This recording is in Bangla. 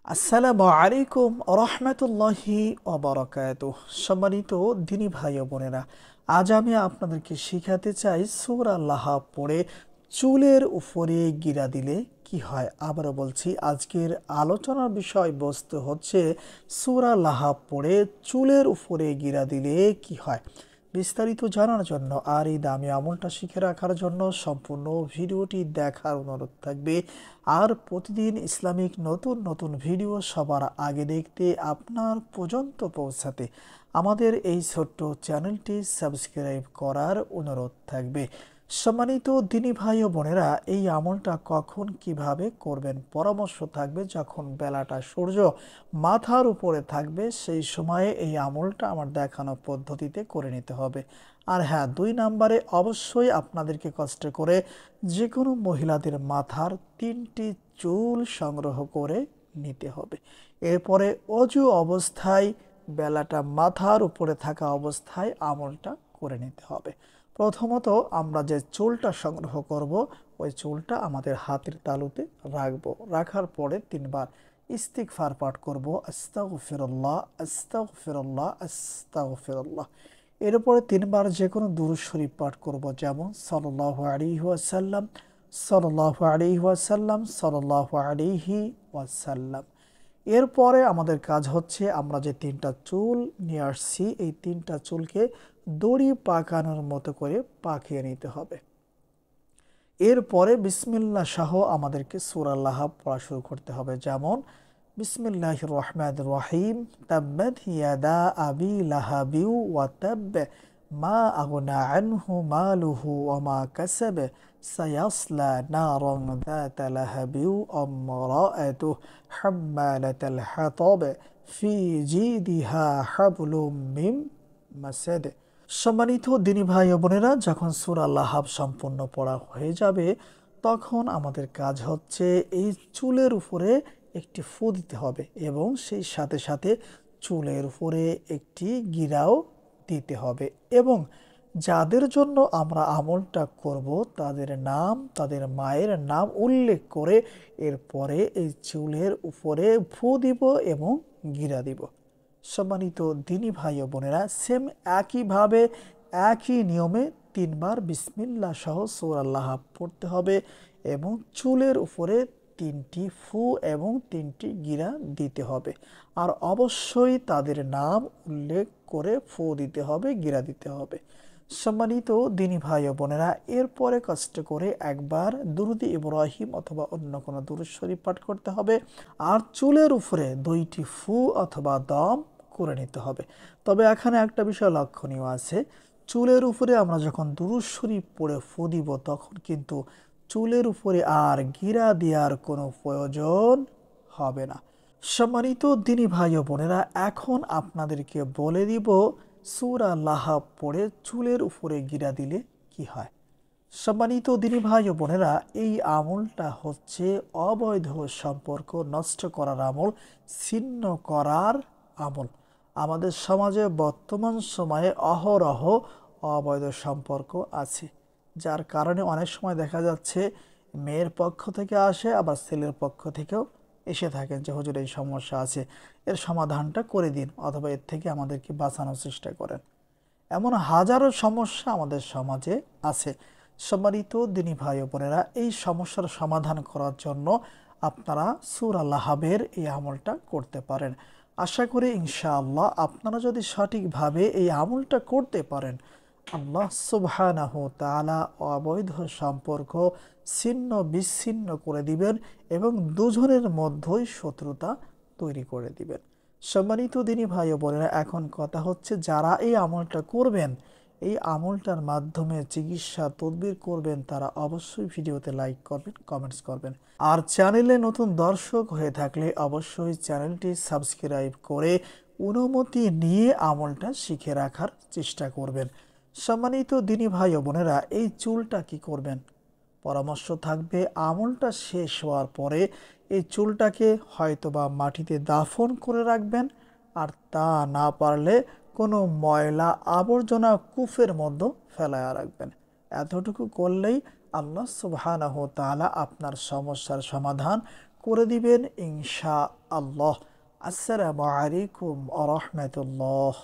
আসসালামু আলাইকুম রহমতুল্লাহি ওবারাকাতুহ। সম্মানিত দিনী ভাই ও বোনেরা, আজ আমি আপনাদেরকে শিখাতে চাই সূরা লাহাব পড়ে চুলের উপরে গিরা দিলে কি হয়। আবারও বলছি, আজকের আলোচনার বিষয়বস্তু হচ্ছে সূরা লাহাব পড়ে চুলের উপরে গিরা দিলে কি হয়। বিস্তারিত জানার জন্য আর এই দামি আমলটা শিখে রাখার জন্য সম্পূর্ণ ভিডিওটি দেখার অনুরোধ থাকবে। আর প্রতিদিন ইসলামিক নতুন নতুন ভিডিও সবার আগে দেখতে আপনার পর্যন্ত পৌঁছাতে আমাদের এই ছোট্ট চ্যানেলটি সাবস্ক্রাইব করার অনুরোধ থাকবে। সম্মানিত দিনী ভাই ও বোনেরা, এই আমলটা কখন কিভাবে করবেন পরামর্শ থাকবে। যখন বেলাটা সূর্য মাথার উপরে থাকবে সেই সময়ে এই আমলটা আমার দেখানো পদ্ধতিতে করে নিতে হবে। আর হ্যাঁ, 2 নম্বরে অবশ্যই আপনাদেরকে কষ্ট করে যে কোনো মহিলাদের মাথার 3টি চুল সংগ্রহ করে নিতে হবে। এরপরে অজু অবস্থায় বেলাটা মাথার উপরে থাকা অবস্থায় আমলটা করে নিতে হবে। প্রথমত আমরা যে চুলটা সংগ্রহ করব ওই চুলটা আমাদের হাতের তালুতে রাখবো। রাখার পরে 3 বার ইস্তিগফার পাঠ করব, আস্তাগফিরুল্লাহ আস্তাগফিরুল্লাহ আস্তাগফিরুল্লাহ। এরপরে 3 বার যে কোনো দুরূদ শরীফ পাঠ করব, যেমন সাল্লাল্লাহু আলাইহি ওয়াসাল্লাম সাল্লাল্লাহু আলাইহি ওয়াসাল্লাম সাল্লাল্লাহু আলাইহি ওয়াসাল্লাম। এরপরে আমাদের কাজ হচ্ছে আমরা যে 3টা চুল নিয়ে আসছি এই 3টা চুলকে দড়ি পাকানোর মতো করে পাকিয়ে নিতে হবে। এরপরে বিসমিল্লাহ সহ আমাদেরকে সূরা লাহাব পড়া শুরু করতে হবে, যেমন বিসমিল্লাহির রহমানির রহিম তাব্বাত ইয়াদা আবি লাহাবিউ ওয়া তাব মা আগনা আনহু মালুহু ওয়া মা কাসাব সায়াসলা নারান যাতা লাহাবিউ আমরাআতুহু হাম্মালাতাল হাতাব ফি জিদিহা হাবলুম মিন মাসাদ। সম্মানিত দিনী ভাই ও বোনেরা, যখন সূরা লাহাব সম্পূর্ণ পড়া হয়ে যাবে তখন আমাদের কাজ হচ্ছে এই চুলের উপরে একটি ফু দিতে হবে এবং সেই সাথে সাথে চুলের উপরে একটি গিরাও দিতে হবে। এবং যাদের জন্য আমরা আমলটা করব তাদের নাম, তাদের মায়ের নাম উল্লেখ করে এরপরে এই চুলের উপরে ফু দিব এবং গিরা দিব। সম্মানিত দিনী ভাই ও বোনেরা, সেম একইভাবে একই নিয়মে 3 বার বিসমিল্লাহ সহ সূরা লাহাব পড়তে হবে এবং চুলের উপরে 3টি ফু এবং 3টি গিরা দিতে হবে। আর অবশ্যই তাদের নাম উল্লেখ করে ফু দিতে হবে, গিরা দিতে হবে। সম্মানিত দিনী ভাই ও বোনেরা, এরপরে কষ্ট করে একবার দুরূদে ইব্রাহিম অথবা অন্য কোনো দুরূদ শরীফ পাঠ করতে হবে আর চুলের উপরে 2টি ফু অথবা দম করে নিতে হবে। তবে এখানে একটা বিষয় লক্ষণীয় আছে, চুলের উপরে আমরা যখন দুরূদ শরীফ পড়ে ফু দিব তখন কিন্তু চুলের উপরে আর গিরা দেওয়ার কোনো প্রয়োজন হবে না। সম্মানিত দিনী ভাই ও বোনেরা, এখন আপনাদেরকে বলে দিব সূরা লাহাব পড়ে চুলের উপরে গিরা দিলে কি হয়। সম্মানিত দিনী ভাই ও বোনেরা, এই আমলটা হচ্ছে অবৈধ সম্পর্ক নষ্ট করার আমল, ছিন্ন করার আমল। আমাদের সমাজে বর্তমান সময়ে অহরহ অবৈধ সম্পর্ক আছে, যার কারণে অনেক সময় দেখা যাচ্ছে মেয়ের পক্ষ থেকে আসে আবার ছেলের পক্ষ থেকেও এসে থাকেন যে হুজুর এই সমস্যা আছে, এর সমাধানটা করে দিন অথবা এর থেকে আমাদেরকে বাঁচানোর চেষ্টা করেন। এমন হাজারো সমস্যা আমাদের সমাজে আছে। সম্মানিত দিনী ভাই ও বোনেরা, এই সমস্যার সমাধান করার জন্য আপনারা সূরা লাহাবের এই আমলটা করতে পারেন। আশা করি ইনশাআল্লাহ আপনারা যদি সঠিকভাবে এই আমলটা করতে পারেন আল্লাহ সুবহানাহু তাআলা অবৈধ সম্পর্ক ছিন্ন বিচ্ছিন্ন করে দিবেন এবং দুজনের মধ্যেই শত্রুতা তৈরি করে দিবেন। সম্মানিত দিনী ভাই ও বোনেরা, এখন কথা হচ্ছে যারা এই আমলটা করবেন, এই আমলটার মাধ্যমে চিকিৎসা তদবির করবেন, তারা অবশ্যই ভিডিওতে লাইক করবেন, কমেন্টস করবেন। আর চ্যানেলে নতুন দর্শক হয়ে থাকলে অবশ্যই চ্যানেলটি সাবস্ক্রাইব করে অনুমতি নিয়ে আমলটা শিখে রাখার চেষ্টা করবেন। সম্মানিত দিনী ভাই ও বোনেরা, এই চুলটা কি করবেন পরামর্শ থাকবে, আমলটা শেষ হওয়ার পরে এই চুলটাকে হয়তোবা মাটিতে দাফন করে রাখবেন, আর তা না পারলে কোনো ময়লা আবর্জনা কূপের মধ্যে ফেলায়া রাখবেন। এতটুকু করলেই আল্লাহ সুবহানাহু তাআলা আপনার সমস্যার সমাধান করে দিবেন ইনশাআল্লাহ। আল্লাহ। আসসালামু আলাইকুম আ রহমতুল্লাহ।